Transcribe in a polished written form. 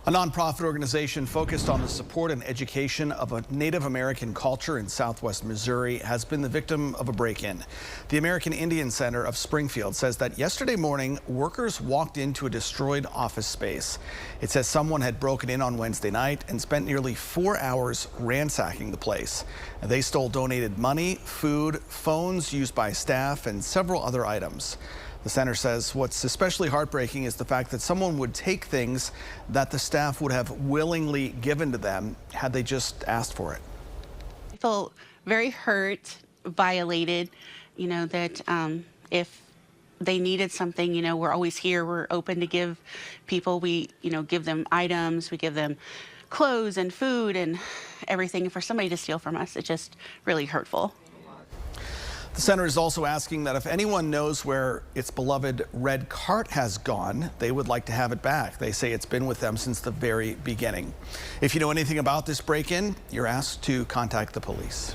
A nonprofit organization focused on the support and education of a Native American culture in southwest Missouri has been the victim of a break-in. The American Indian Center of Springfield says that yesterday morning, workers walked into a destroyed office space. It says someone had broken in on Wednesday night and spent nearly 4 hours ransacking the place. They stole donated money, food, phones used by staff, and several other items. The center says what's especially heartbreaking is the fact that someone would take things that the staff would have willingly given to them had they just asked for it. I feel very hurt, violated, that if they needed something, we're always here. We're open to give people. We, give them items. We give them clothes and food and everything. For somebody to steal from us, it's just really hurtful. The center is also asking that if anyone knows where its beloved red cart has gone, they would like to have it back. They say it's been with them since the very beginning. If you know anything about this break-in, you're asked to contact the police.